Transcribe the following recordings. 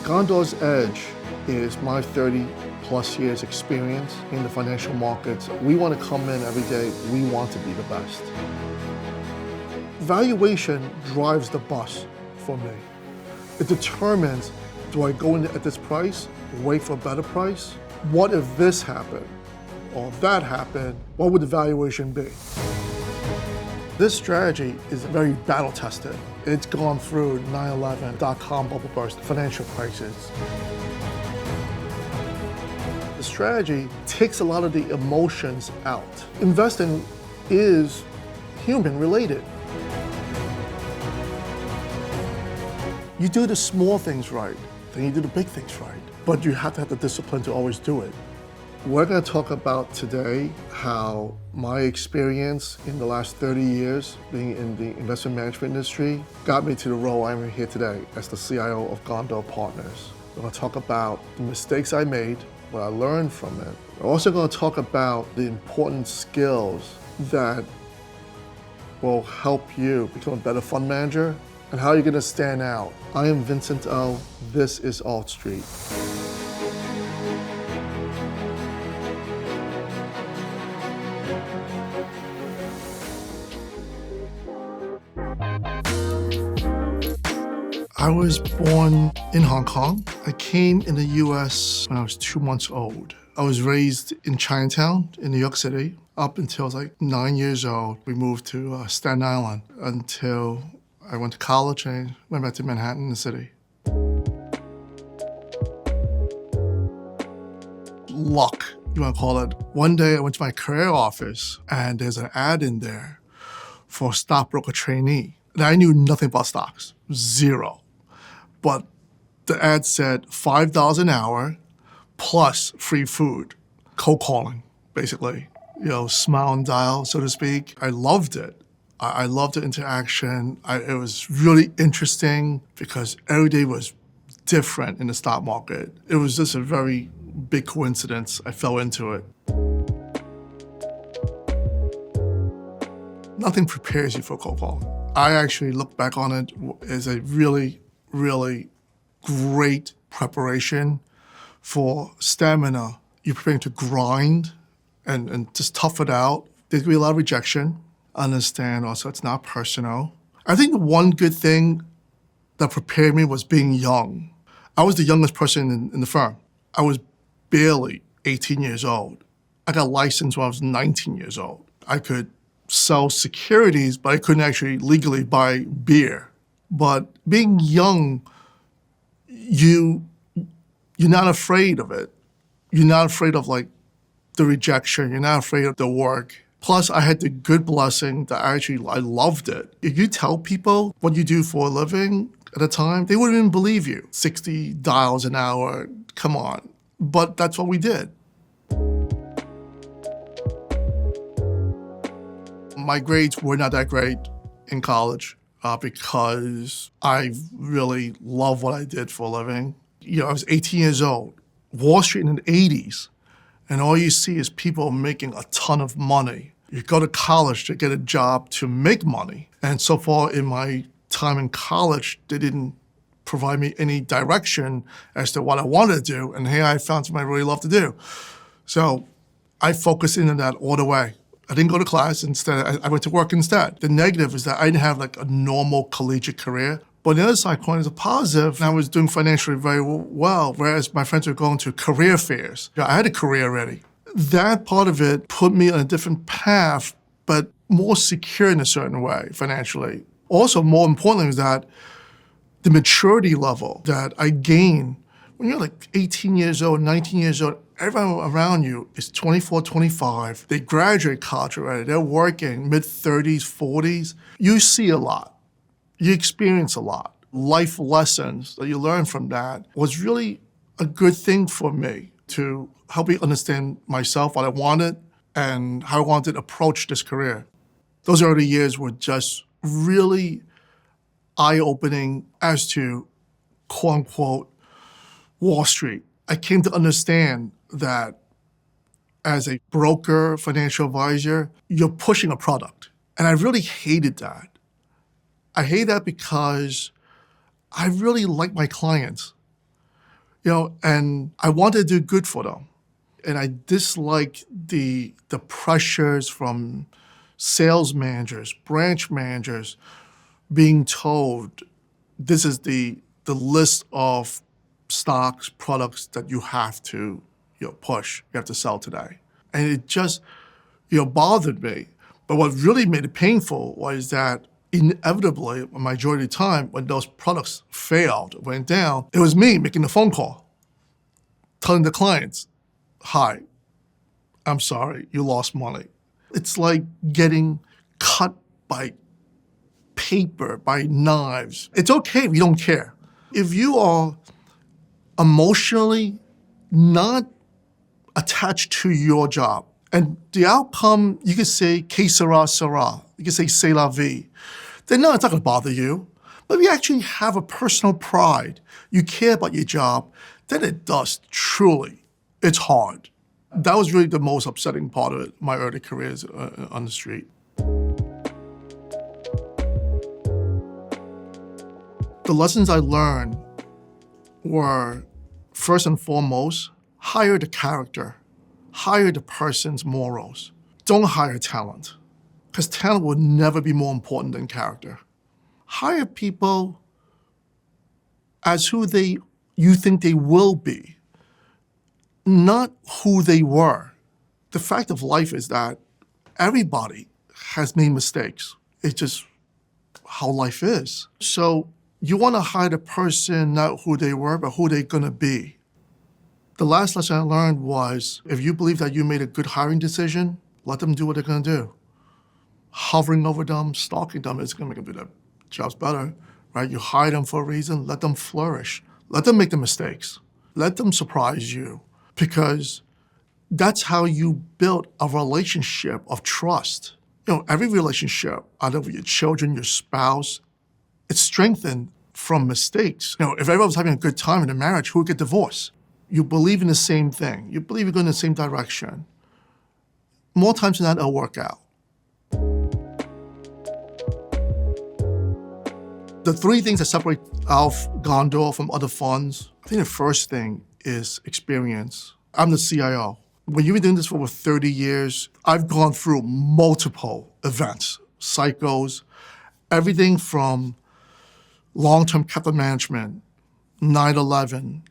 Gondor's Edge is my 30 plus years experience in the financial markets. We want to come in every day. We want to be the best. Valuation drives the bus for me. It determines, do I go in at this price, wait for a better price? What if this happened or that happened? What would the valuation be? This strategy is very battle tested. It's gone through 9/11, dot-com bubble burst, financial crisis. The strategy takes a lot of the emotions out. Investing is human related. You do the small things right, then you do the big things right. But you have to have the discipline to always do it. We're going to talk about today how my experience in the last 30 years being in the investment management industry got me to the role I'm here today as the CIO of Gondor Partners. We're going to talk about the mistakes I made, what I learned from it. We're also going to talk about the important skills that will help you become a better fund manager and how you're going to stand out. I am Vincent L. This is Alt Street. I was born in Hong Kong. I came in the US when I was 2 months old. I was raised in Chinatown in New York City. Up until I was like 9 years old, we moved to Staten Island until I went to college and went back to Manhattan, the city. Luck, you want to call it. One day I went to my career office and there's an ad in there for a stockbroker trainee. And I knew nothing about stocks, zero. But the ad said $5 an hour plus free food, cold calling, basically. You know, smile and dial, so to speak. I loved it. I loved the interaction. It was really interesting because every day was different in the stock market. It was just a very big coincidence. I fell into it. Nothing prepares you for cold calling. I actually look back on it as a really great preparation for stamina. You're preparing to grind and just tough it out. There's gonna be a lot of rejection. Understand also it's not personal. I think the one good thing that prepared me was being young. I was the youngest person in the firm. I was barely 18 years old. I got licensed when I was 19 years old. I could sell securities, but I couldn't actually legally buy beer. But being young, you're not afraid of it. You're not afraid of like the rejection. You're not afraid of the work. Plus, I had the good blessing that I loved it. If you tell people what you do for a living at the time, they wouldn't even believe you. $60 an hour, come on. But that's what we did. My grades were not that great in college because I really love what I did for a living. You know, I was 18 years old, Wall Street in the 80s, and all you see is people making a ton of money. You go to college to get a job to make money. And so far in my time in college, they didn't provide me any direction as to what I wanted to do. And here I found something I really love to do. So I focused in on that all the way. I didn't go to class. Instead, I went to work instead. The negative is that I didn't have like a normal collegiate career. But the other side of the coin is a positive. I was doing financially very well, whereas my friends were going to career fairs. I had a career already. That part of it put me on a different path, but more secure in a certain way financially. Also, more importantly, is that the maturity level that I gained when you're like 18 years old, 19 years old, everyone around you is 24, 25. They graduate college already. They're working mid-30s, 40s. You see a lot. You experience a lot. Life lessons that you learn from that was really a good thing for me to help me understand myself, what I wanted, and how I wanted to approach this career. Those early years were just really eye-opening as to, quote-unquote, Wall Street. I came to understand that as a broker, financial advisor, you're pushing a product. And I really hated that. I hate that because I really like my clients. And I wanted to do good for them. And I dislike the pressures from sales managers, branch managers being told this is the list of stocks, products that you have to push, you have to sell today. And it just bothered me. But what really made it painful was that inevitably, a majority of the time, when those products failed, went down, it was me making the phone call, telling the clients, hi, I'm sorry, you lost money. It's like getting cut by paper, by knives. It's okay if you don't care. If you are emotionally not attached to your job, and the outcome, you could say, que sera, sera. You could say, c'est la vie. Then no, it's not going to bother you. But if you actually have a personal pride, you care about your job, then it does truly. It's hard. That was really the most upsetting part of my early careers on the street. The lessons I learned were, first and foremost, hire the character. Hire the person's morals. Don't hire talent, because talent will never be more important than character. Hire people as who you think they will be, not who they were. The fact of life is that everybody has made mistakes. It's just how life is. So you want to hire the person not who they were, but who they're going to be. The last lesson I learned was, if you believe that you made a good hiring decision, let them do what they're going to do. Hovering over them, stalking them is going to make their jobs better, right? You hire them for a reason, let them flourish. Let them make the mistakes. Let them surprise you, because that's how you build a relationship of trust. Every relationship, either with your children, your spouse, it's strengthened from mistakes. If everyone was having a good time in a marriage, who would get divorced? You believe in the same thing. You believe you're going in the same direction. More times than not, it'll work out. The three things that separate of Gondor from other funds, I think the first thing is experience. I'm the CIO. When you've been doing this for over 30 years, I've gone through multiple events, cycles, everything from long-term capital management, 9/11,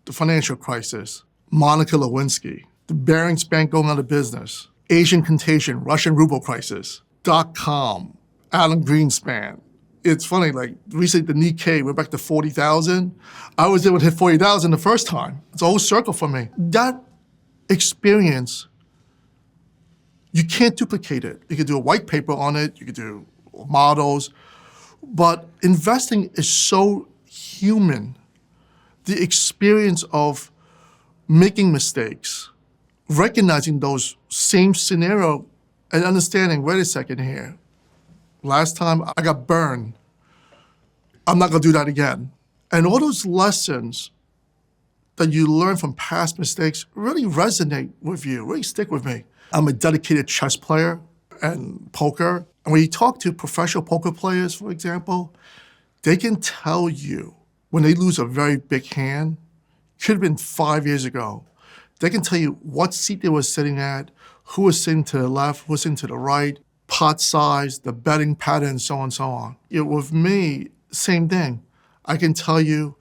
the financial crisis, Monica Lewinsky, the Barings Bank going out of business, Asian contagion, Russian ruble crisis, .com, Alan Greenspan. It's funny, like recently the Nikkei went back to 40,000. I was able to hit 40,000 the first time. It's a whole circle for me. That experience, you can't duplicate it. You could do a white paper on it, you could do models, but investing is so human. The experience of making mistakes, recognizing those same scenario and understanding, wait a second here, last time I got burned, I'm not gonna do that again. And all those lessons that you learn from past mistakes really resonate with you, really stick with me. I'm a dedicated chess player and poker. And when you talk to professional poker players, for example, they can tell you when they lose a very big hand, could have been 5 years ago, they can tell you what seat they were sitting at, who was sitting to the left, who was sitting to the right, pot size, the betting pattern, so on and so on. With me, same thing. I can tell you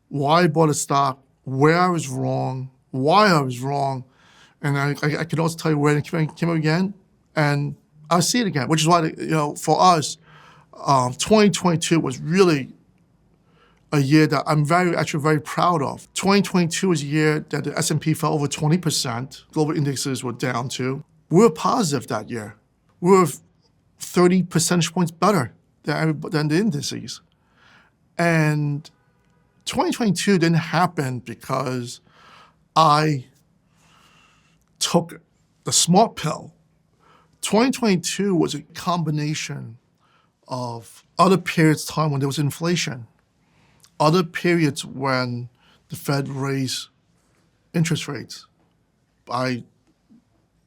why I bought a stock, where I was wrong, why I was wrong, and I can also tell you where it came up again, and I'll see it again, which is why, for us, 2022 was really a year that I'm actually very proud of. 2022 is a year that the S&P fell over 20%. Global indexes were down too. We were positive that year. We were 30 percentage points better than the indices. And 2022 didn't happen because I took the smart pill. 2022 was a combination of other periods of time when there was inflation, other periods when the Fed raised interest rates. I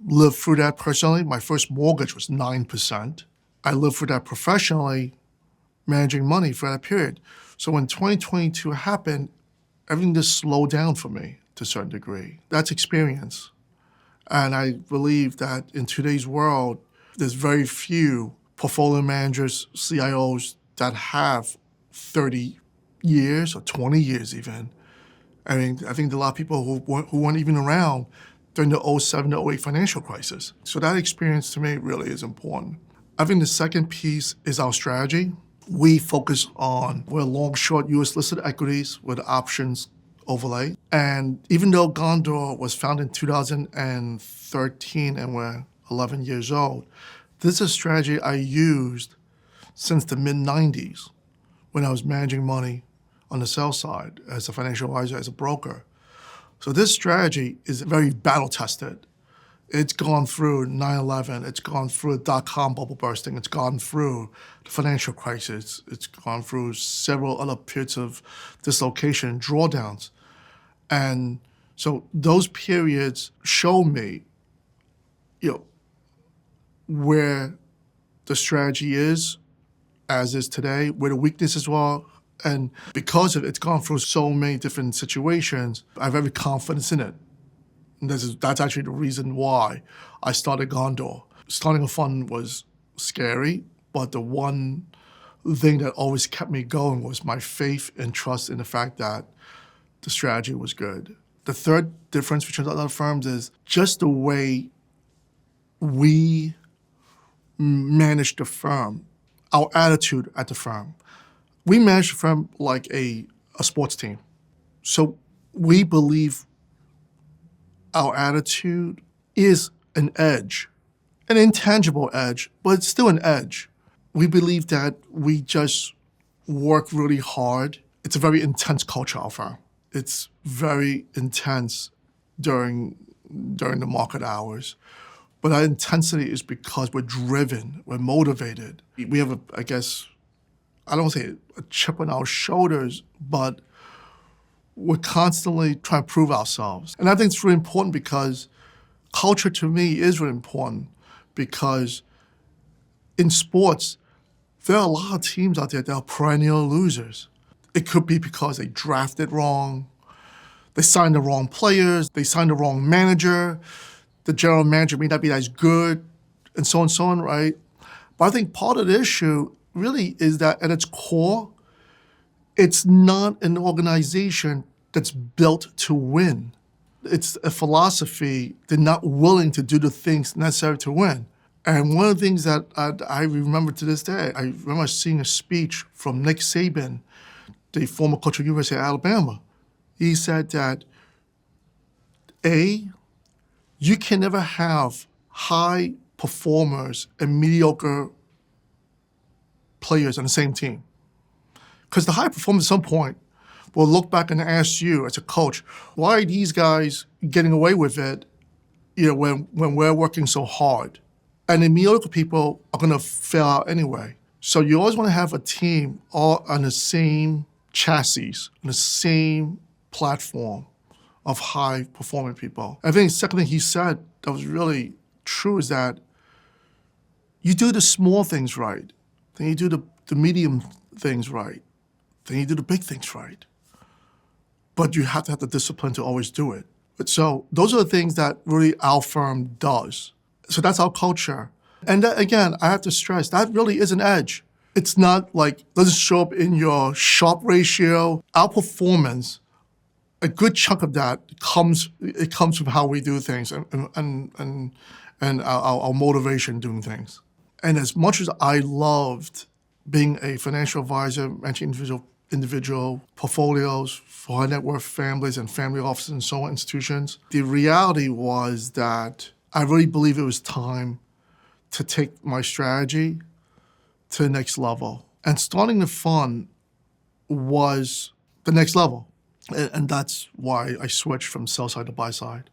lived through that personally. My first mortgage was 9%. I lived through that professionally, managing money for that period. So when 2022 happened everything just slowed down for me to a certain degree. That's experience. And I believe that in today's world, there's very few portfolio managers, CIOs that have 30 years or 20 years even. I mean, I think there are a lot of people who weren't even around during the '07 to '08 financial crisis. So that experience to me really is important. I think the second piece is our strategy. We focus on, we're long, short US listed equities with options overlay. And even though Gondor was founded in 2013 and we're 11 years old, this is a strategy I used since the mid-90s when I was managing money on the sell side as a financial advisor, as a broker. So this strategy is very battle-tested. It's gone through 9/11, it's gone through the dot-com bubble bursting, it's gone through the financial crisis, it's gone through several other periods of dislocation and drawdowns. And so those periods show me, where the strategy is, as is today, where the weaknesses were. And because of it, it's gone through so many different situations, I have every confidence in it. And that's actually the reason why I started Gondor. Starting a fund was scary, but the one thing that always kept me going was my faith and trust in the fact that the strategy was good. The third difference between other firms is just the way we manage the firm, our attitude at the firm. We manage the firm like a sports team. So we believe our attitude is an edge, an intangible edge, but it's still an edge. We believe that we just work really hard. It's a very intense culture, our firm. It's very intense during the market hours. But our intensity is because we're driven, we're motivated. We have, I don't want to say a chip on our shoulders, but we're constantly trying to prove ourselves. And I think it's really important because culture to me is really important, because in sports, there are a lot of teams out there that are perennial losers. It could be because they drafted wrong, they signed the wrong players, they signed the wrong manager, the general manager may not be as good, and so on, right? But I think part of the issue really is that at its core, it's not an organization that's built to win. It's a philosophy. They're not willing to do the things necessary to win. And one of the things that I remember to this day, I remember seeing a speech from Nick Saban, the former coach of University of Alabama. He said that, you can never have high performers and mediocre players on the same team. Because the high performers at some point will look back and ask you as a coach, why are these guys getting away with it, when we're working so hard? And the mediocre people are going to fail out anyway. So you always want to have a team all on the same chassis, on the same platform of high-performing people. I think the second thing he said that was really true is that you do the small things right, then you do the medium things right, then you do the big things right. But you have to have the discipline to always do it. So those are the things that really our firm does. So that's our culture. And that, again, I have to stress, that really is an edge. It's not like, doesn't show up in your Sharpe ratio. Our performance, a good chunk of that comes from how we do things and our motivation doing things. And as much as I loved being a financial advisor, managing individual portfolios for high net worth families and family offices and so on institutions, the reality was that I really believe it was time to take my strategy to the next level. And starting the fund was the next level. And that's why I switched from sell side to buy side.